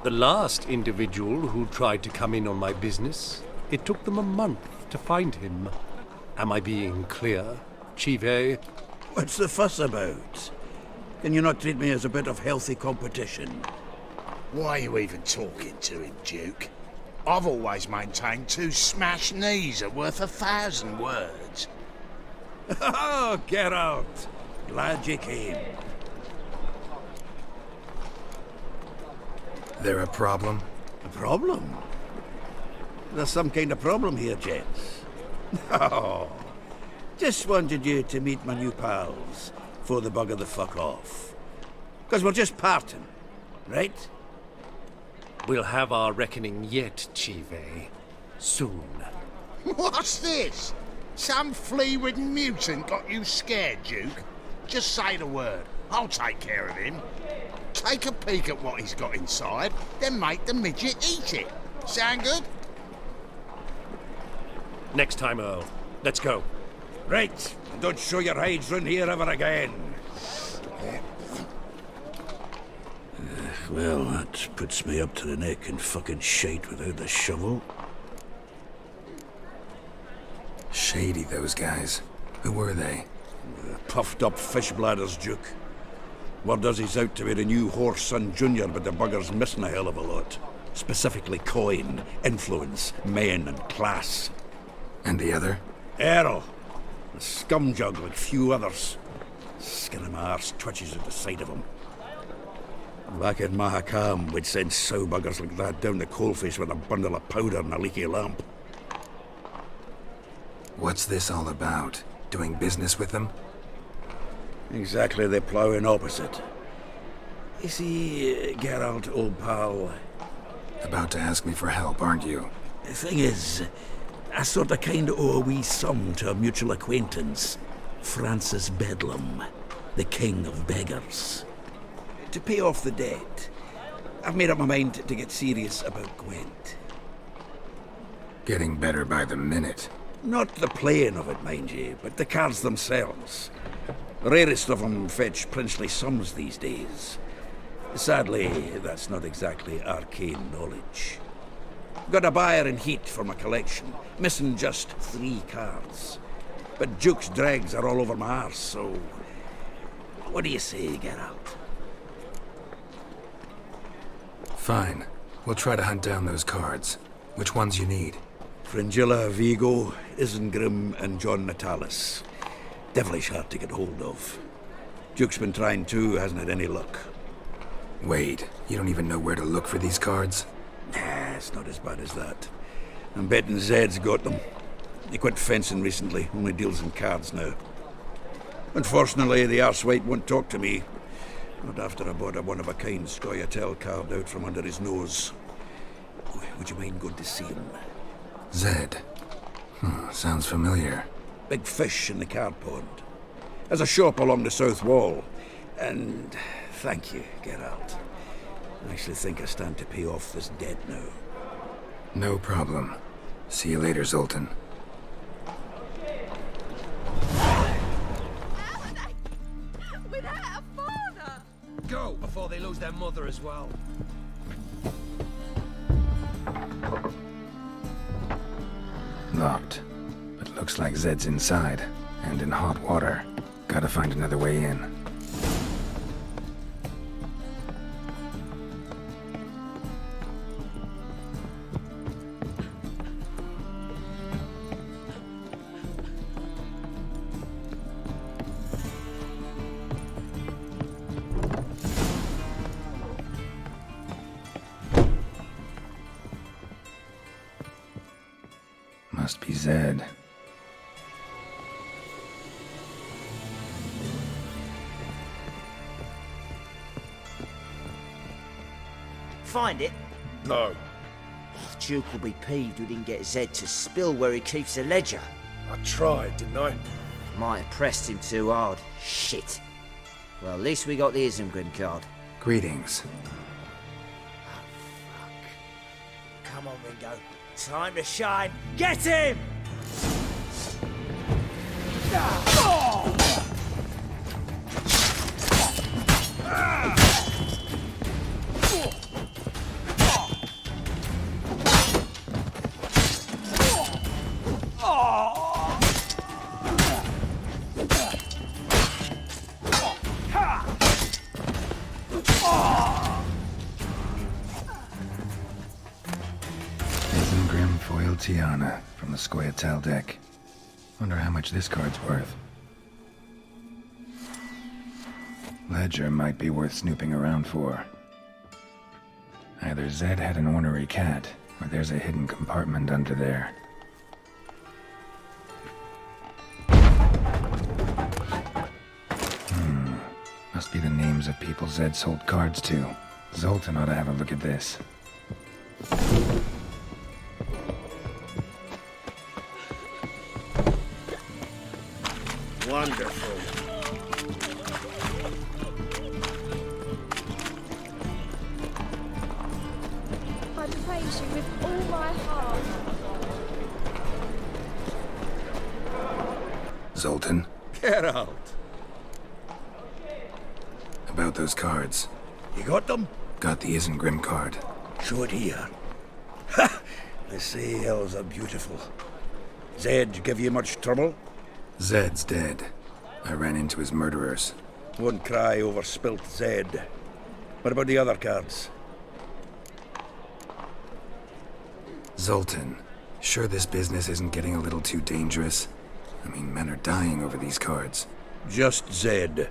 The last individual who tried to come in on my business, it took them a month to find him. Am I being clear, Chive? What's the fuss about? Can you not treat me as a bit of healthy competition? Why are you even talking to him, Duke? I've always maintained 2 smashed knees are worth 1,000 words. Oh, Geralt! Glad you came. There a problem? A problem? There's some kind of problem here, gents. Oh, just wanted you to meet my new pals before they bugger the fuck off. Because we're just parting, right? We'll have our reckoning yet, Chive. Soon. What's this? Some flea-ridden mutant got you scared, Duke? Just say the word. I'll take care of him. Take a peek at what he's got inside, then make the midget eat it. Sound good? Next time, Earl. Let's go. Right, and don't show your hides round here ever again. Well, that puts me up to the neck in fucking shite without the shovel. Shady, those guys. Who were they? Puffed up fish bladders, Duke. Word does he's out to be the new Horse Son Jr., but the bugger's missing a hell of a lot. Specifically coin, influence, men, and class. And the other? Errol. A scumjug like few others. Skin of my arse twitches at the sight of him. Back in Mahakam, we'd send sow buggers like that down the coalface with a bundle of powder and a leaky lamp. What's this all about? Doing business with them? Exactly the ploughing opposite. You see, Geralt, old pal... About to ask me for help, aren't you? The thing is, I sort of kind of owe a wee sum to a mutual acquaintance, Francis Bedlam, the king of beggars. To pay off the debt, I've made up my mind to get serious about Gwent. Getting better by the minute. Not the playing of it, mind you, but the cards themselves. The rarest of them fetch princely sums these days. Sadly, that's not exactly arcane knowledge. Got a buyer in heat for my collection, missing just 3 cards. But Duke's dregs are all over my arse, so... What do you say, Geralt? Fine. We'll try to hunt down those cards. Which ones you need? Fringilla, Vigo, Isengrim, and John Natalis. Devilish hard to get hold of. Duke's been trying too, hasn't had any luck. Wait, you don't even know where to look for these cards? Nah, it's not as bad as that. I'm betting Zed's got them. He quit fencing recently, only deals in cards now. Unfortunately, the arsewite won't talk to me. Not after I bought a one-of-a-kind Scoia'tael card out from under his nose. Would you mind going to see him? Zed. Sounds familiar. Big fish in the card pond. There's a shop along the south wall. And thank you, Geralt. I actually think I stand to pay off this debt now. No problem. See you later, Zoltan. Without a father! Go before they lose their mother as well. Locked. But looks like Zed's inside, and in hot water. Gotta find another way in. Must be Zed. Find it? No. Duke will be peeved we didn't get Zed to spill where he keeps the ledger. I tried, didn't I? Might have pressed him too hard. Shit. Well, at least we got the Isengrim card. Greetings. Come on, Ringo. Time to shine. Get him! Royal Tiana from the Scoia'tael deck. Wonder how much this card's worth. Ledger might be worth snooping around for. Either Zed had an ornery cat, or there's a hidden compartment under there. Must be the names of people Zed sold cards to. Zoltan ought to have a look at this. Wonderful. I praise you with all my heart. Zoltan, Geralt, about those cards. you got them? Got the Isengrim card. Show it here. Ha! They say elves are beautiful. Zed give you much trouble? Zed's dead. I ran into his murderers. Won't cry over spilt Zed. What about the other cards? Zoltan, sure this business isn't getting a little too dangerous? I mean, men are dying over these cards. Just Zed.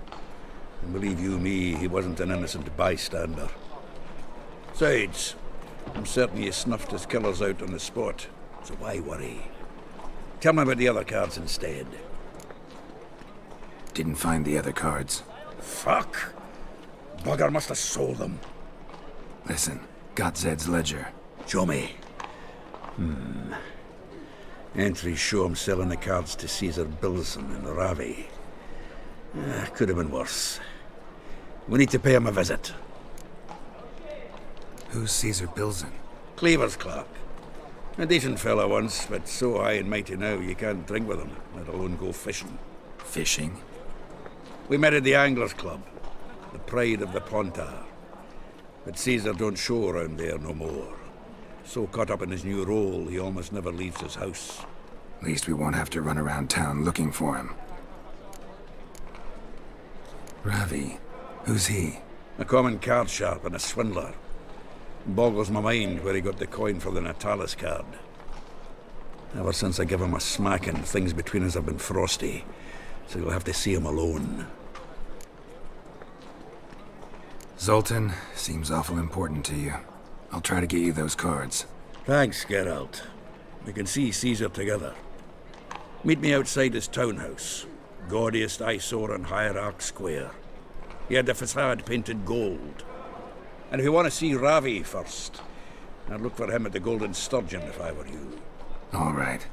And believe you me, he wasn't an innocent bystander. Besides, I'm certain he snuffed his killers out on the spot, so why worry? Tell me about the other cards instead. Didn't find the other cards. Fuck! Bugger must have sold them. Listen, got Zed's ledger. Show me. Entries show him selling the cards to Caesar Bilzen in Ravi. Could have been worse. We need to pay him a visit. Who's Caesar Bilzen? Cleaver's clerk. A decent fellow once, but so high and mighty now you can't drink with him, let alone go fishing. Fishing? We met at the Anglers Club, the pride of the Pontar. But Caesar don't show around there no more. So caught up in his new role, he almost never leaves his house. At least we won't have to run around town looking for him. Ravi, who's he? A common card sharp and a swindler. Boggles my mind where he got the coin for the Natalis card. Ever since I gave him a smacking, things between us have been frosty, so you'll have to see him alone. Zoltan, seems awful important to you. I'll try to get you those cards. Thanks, Geralt. We can see Caesar together. Meet me outside his townhouse. Gaudiest eyesore on Hierarch Square. He had the facade painted gold. And if you want to see Ravi first, I'd look for him at the Golden Sturgeon if I were you. All right.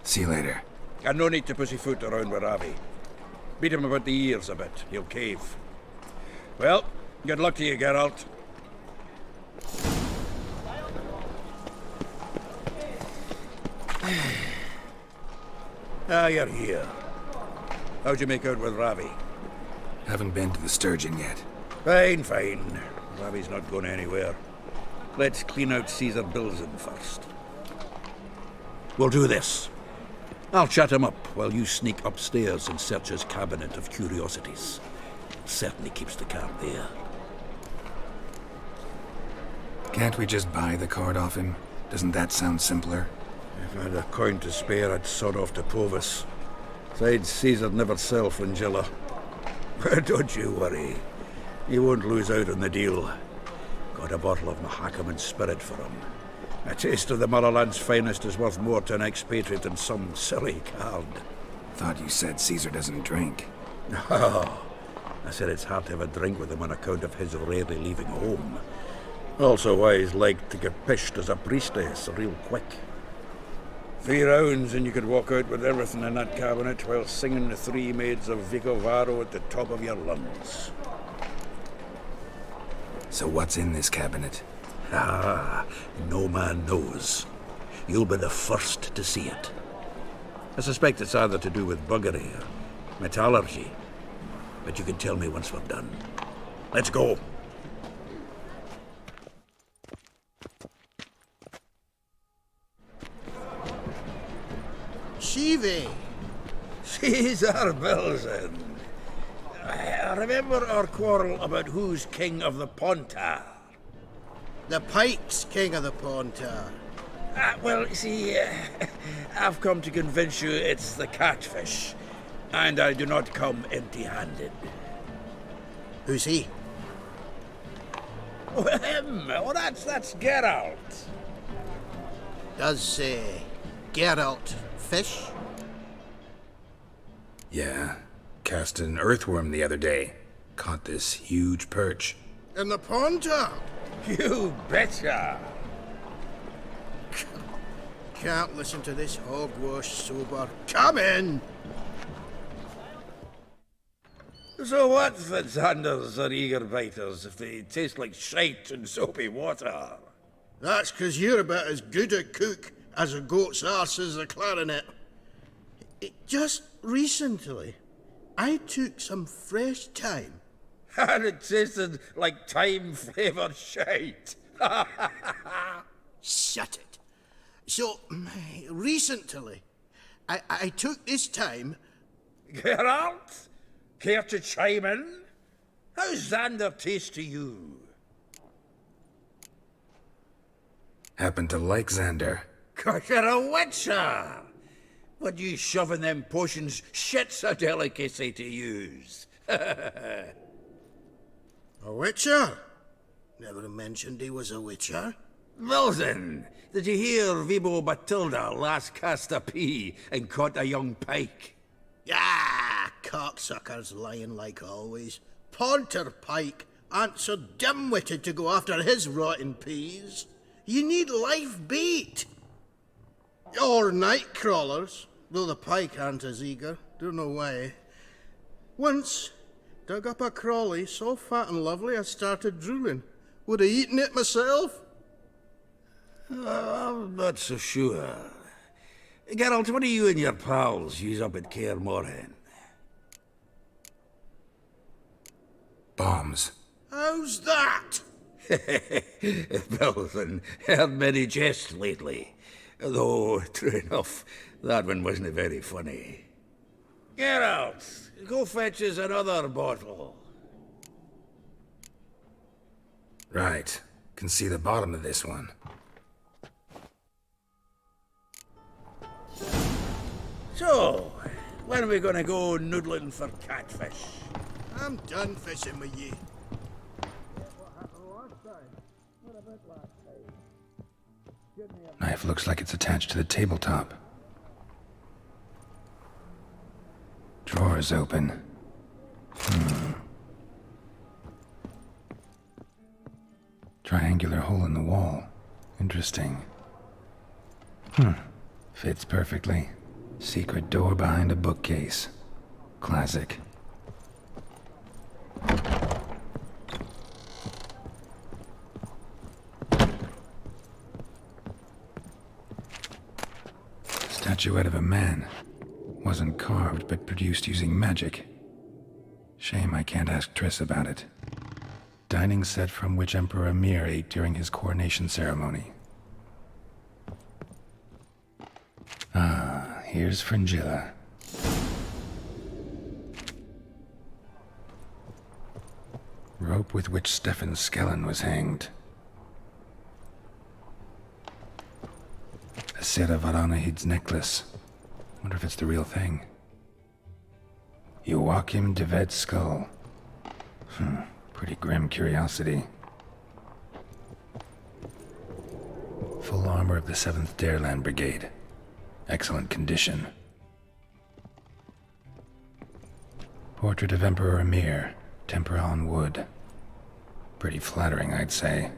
See you later. And no need to pussyfoot around with Ravi. Beat him about the ears a bit. He'll cave. Well, good luck to you, Geralt. You're here. How'd you make out with Ravi? Haven't been to the Sturgeon yet. Fine, fine. Ravi's not going anywhere. Let's clean out Caesar Bilzen first. We'll do this. I'll chat him up while you sneak upstairs and search his cabinet of curiosities. Certainly keeps the card there. Can't we just buy the card off him? Doesn't that sound simpler? If I had a coin to spare, I'd sod off to Provis. Besides, Caesar never sell Fringilla. But don't you worry. You won't lose out on the deal. Got a bottle of Mahakaman spirit for him. A taste of the motherland's finest is worth more to an expatriate than some silly card. Thought you said Caesar doesn't drink. No. I said it's hard to have a drink with him on account of his rarely leaving home. Also why he's like to get pished as a priestess real quick. 3 rounds and you could walk out with everything in that cabinet while singing the 3 Maids of Vicovaro at the top of your lungs. So what's in this cabinet? No man knows. You'll be the first to see it. I suspect it's either to do with buggery or metallurgy. But you can tell me once we're done. Let's go. Shivi! Caesar Bilzen. Remember our quarrel about who's king of the Pontar? The Pike's king of the Pontar. Well, see, I've come to convince you it's the catfish, and I do not come empty-handed. Who's he? Oh, him! Oh, that's Geralt. Does, Geralt fish? Yeah, cast an earthworm the other day. Caught this huge perch. In the Pontar? You betcha! Can't listen to this hogwash sober. Come in! So what, Fitzhanders or eager biters, if they taste like shite and soapy water? That's 'cause you're about as good a cook as a goat's arse is a clarinet. Just recently, I took some fresh thyme. And it tasted like thyme-flavoured shite. Shut it. So, recently, I took this thyme. Geralt? Care to chime in? How's Xander taste to you? Happen to like Xander. 'Cause you're a witcher! What you shoving them potions shit's a delicacy to use. A witcher? Never mentioned he was a witcher. Bilzen, did you hear Vibo Batilda last cast a pea and caught a young pike? Ah, cocksuckers lying like always. Pontar pike aren't so dim-witted to go after his rotten peas. You need live bait. Or night crawlers, though the pike aren't as eager. Don't know why. Once, dug up a crawly so fat and lovely I started drooling. Would have eaten it myself. I'm not so sure. Geralt, what do you and your pals use up at Kaer Morhen? Bombs. How's that? Bilzen, heard many jests lately. Though, true enough, that one wasn't very funny. Geralt, go fetch us another bottle. Right. Can see the bottom of this one. So, when are we gonna go noodling for catfish? I'm done fishing with you. Knife looks like it's attached to the tabletop. Drawer's open. Triangular hole in the wall. Interesting. Fits perfectly. Secret door behind a bookcase. Classic. Statuette of a man. Wasn't carved, but produced using magic. Shame I can't ask Triss about it. Dining set from which Emperor Emir ate during his coronation ceremony. Ah, here's Fringilla. Rope with which Stefan Skellen was hanged. A set of Aranahid's necklace. Wonder if it's the real thing. Joachim de Ved's skull. Pretty grim curiosity. Full armor of the 7th Dareland Brigade. Excellent condition. Portrait of Emperor Emir. Tempera on wood. Pretty flattering, I'd say.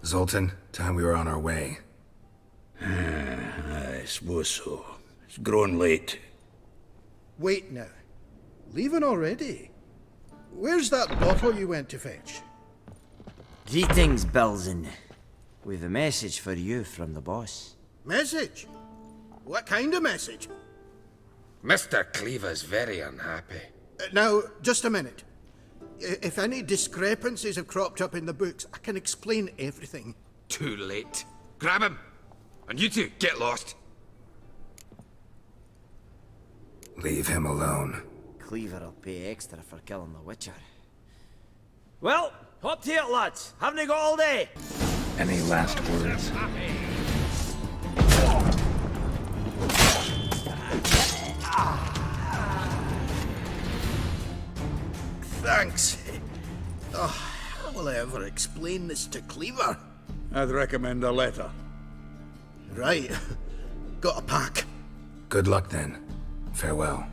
Zoltan, time we were on our way. I suppose so. It's grown late. Wait now. Leaving already? Where's that bottle you went to fetch? Greetings, Bilzen. We've a message for you from the boss. Message? What kind of message? Mr. Cleaver's very unhappy. Now, just a minute. If any discrepancies have cropped up in the books, I can explain everything. Too late. Grab him! And you two, get lost. Leave him alone. Cleaver will pay extra for killing the Witcher. Well, hop to it, lads. Haven't you got all day? Any last words? Thanks. Oh, how will I ever explain this to Cleaver? I'd recommend a letter. Right. Got a pack. Good luck then. Farewell.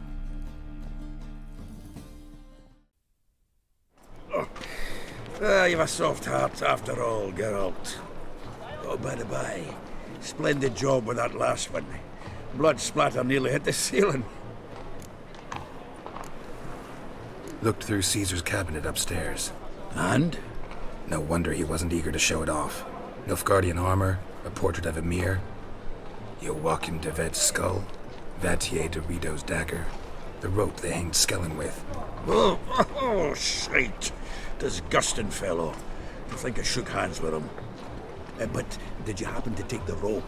You've a soft heart after all, Geralt. Oh, by the by, splendid job with that last one. Blood splatter nearly hit the ceiling. Looked through Caesar's cabinet upstairs. And? No wonder he wasn't eager to show it off. Nilfgaardian armor, a portrait of Emir, Joachim de Vet's skull, Vatier de Rideau's dagger, the rope they hanged Skellen with. Oh, shite. Disgusting fellow. I think I shook hands with him. But did you happen to take the rope?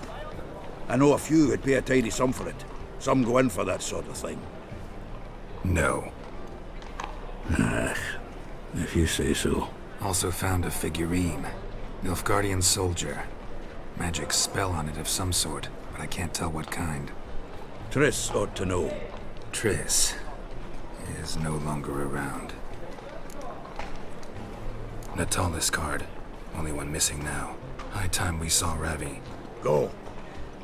I know a few would pay a tidy sum for it. Some go in for that sort of thing. No. If you say so. Also found a figurine. Nilfgaardian soldier. Magic spell on it of some sort, but I can't tell what kind. Triss ought to know. Triss is no longer around. Natalis card. Only one missing now. High time we saw Ravi. Go.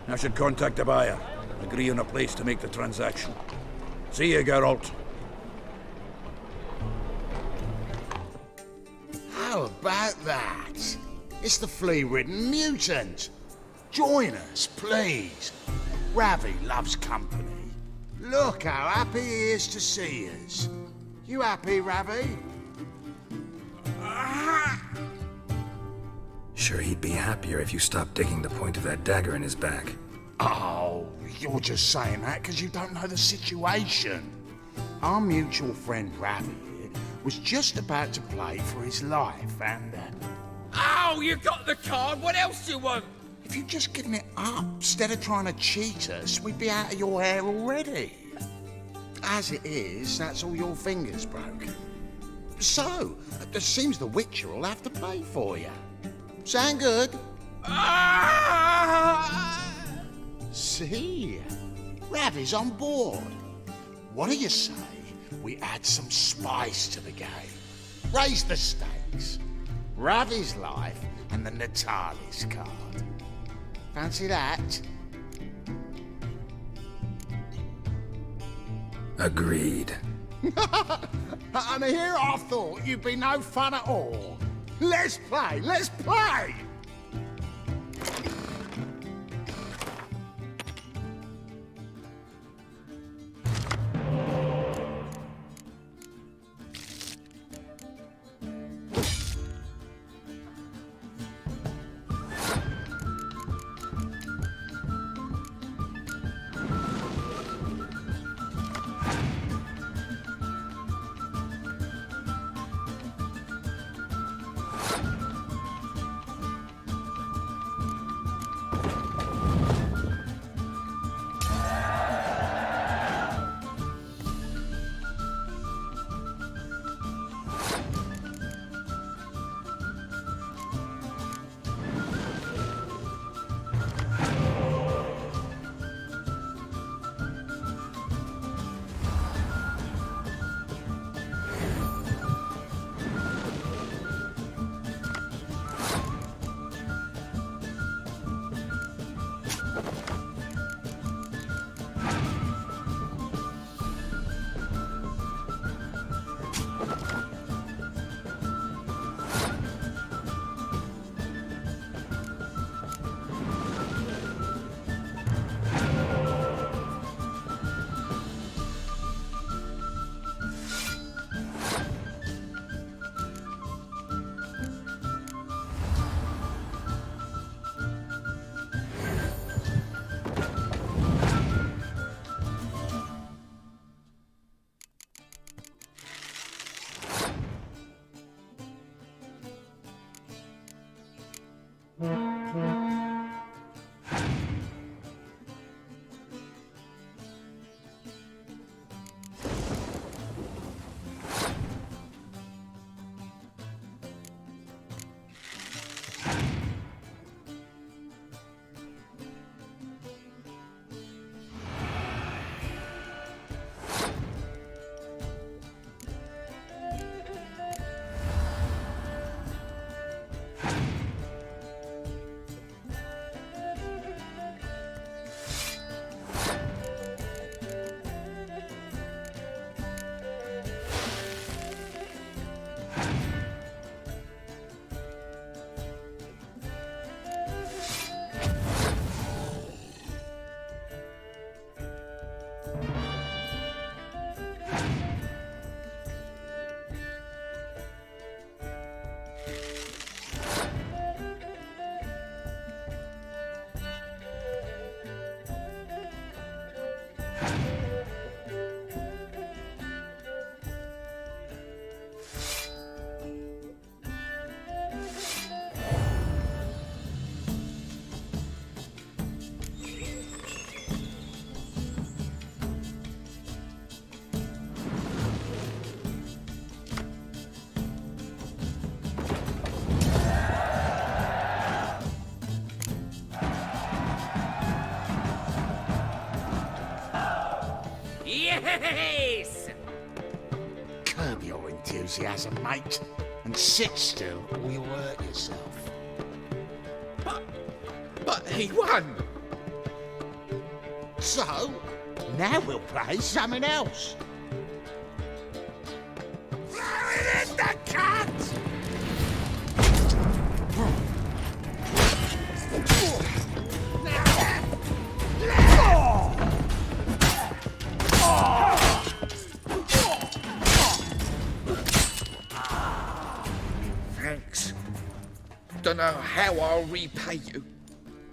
I should contact the buyer. Agree on a place to make the transaction. See you, Geralt. How about that? It's the flea-ridden mutant. Join us, please. Ravi loves company. Look how happy he is to see us. You happy, Ravi? Sure he'd be happier if you stopped digging the point of that dagger in his back. Oh, you're just saying that because you don't know the situation. Our mutual friend Ravi was just about to play for his life and... Ow, you got the card! What else do you want? if you'd just given it up instead of trying to cheat us, we'd be out of your hair already. As it is, that's all your fingers broke. So, it seems the Witcher will have to pay for you. Sound good? See? Ravi's on board. What do you say we add some spice to the game? Raise the stakes. Ravi's life and the Natalis card. Fancy that? Agreed. And here I thought you'd be no fun at all. Let's play! Let's play! Yes! Curb your enthusiasm, mate, and sit still or you'll hurt yourself. But he won! So, now we'll play something else. Throw it in the cat! Thanks. Don't know how I'll repay you.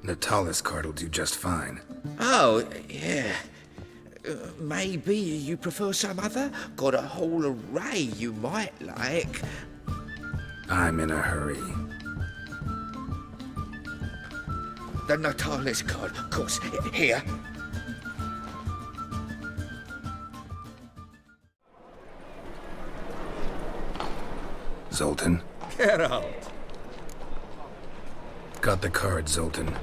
Natalis card will do just fine. Oh, yeah. Maybe you prefer some other? Got a whole array you might like. I'm in a hurry. The Natalis card, of course. Here. Zoltan? Geralt. Got the card, Zoltan.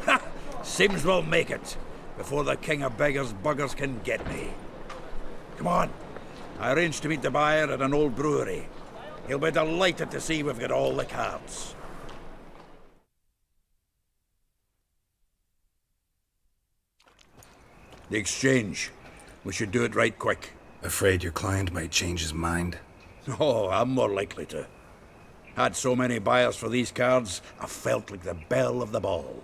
Ha! Seems we'll make it before the king of beggars buggers can get me. Come on. I arranged to meet the buyer at an old brewery. He'll be delighted to see we've got all the cards. The exchange. We should do it right quick. Afraid your client might change his mind? Oh, I'm more likely to. Had so many buyers for these cards, I felt like the belle of the ball.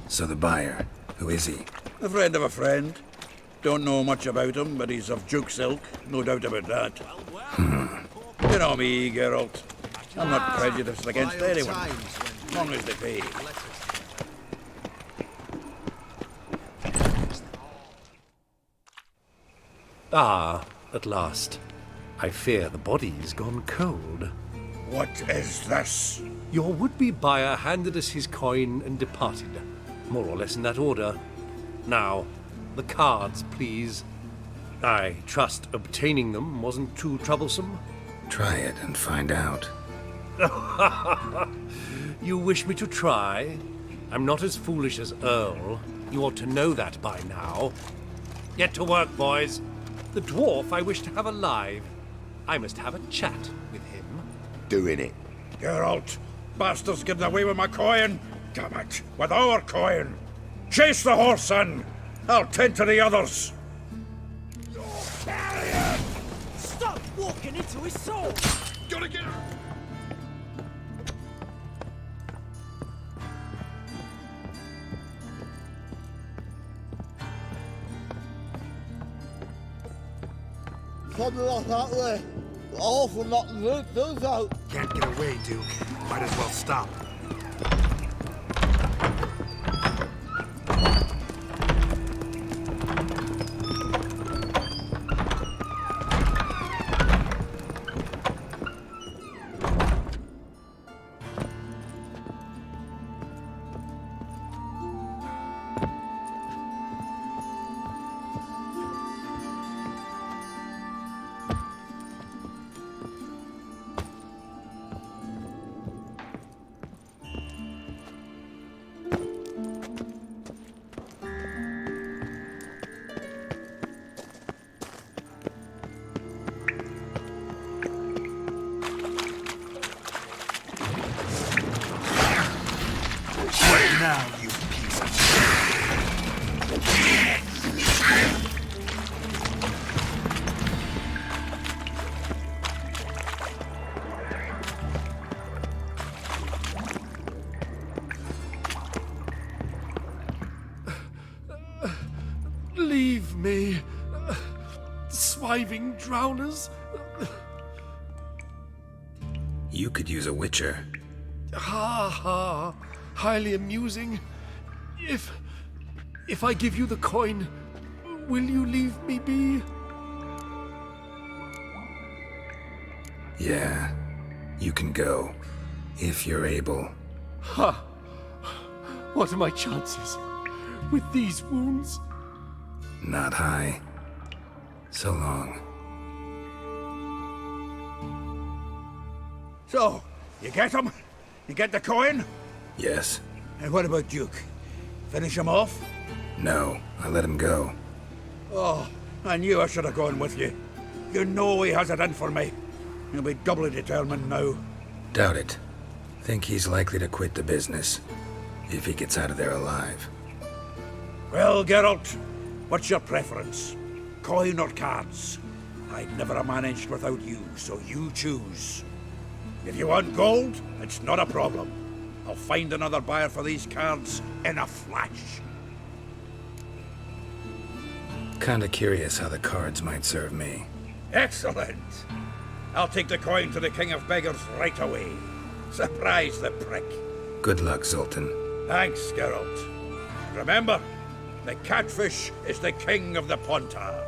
So the buyer, who is he? A friend of a friend. Don't know much about him, but he's of Duke's ilk, no doubt about that. You know me, Geralt. I'm not prejudiced against anyone, as long as they pay. Ah, at last. I fear the body's gone cold. What is this? Your would-be buyer handed us his coin and departed, more or less in that order. Now, the cards, please. I trust obtaining them wasn't too troublesome. Try it and find out. You wish me to try? I'm not as foolish as Earl. You ought to know that by now. Get to work, boys. The dwarf I wish to have alive. I must have a chat with him. Doing it. Geralt, bastards getting away with my coin. Damn it, with our coin. Chase the horse in. I'll tend to the others. Stop walking into his soul! Gotta get her! Something like that way. All for not the those out. Can't get away, Duke. Might as well stop. Now, you piece of Leave me, swiving drowners. You could use a witcher. Ha ha. Highly amusing. If I give you the coin, will you leave me be? Yeah, you can go, if you're able. Ha! What are my chances with these wounds? Not high. So long. So, you get him? You get the coin? Yes. And what about Duke? Finish him off? No, I let him go. Oh, I knew I should have gone with you. You know he has it in for me. He'll be doubly determined now. Doubt it. Think he's likely to quit the business, if he gets out of there alive. Well, Geralt, what's your preference? Coin or cards? I'd never have managed without you, so you choose. If you want gold, it's not a problem. I'll find another buyer for these cards in a flash. Kinda curious how the cards might serve me. Excellent! I'll take the coin to the King of Beggars right away. Surprise the prick. Good luck, Zoltan. Thanks, Geralt. Remember, the catfish is the king of the Pontar.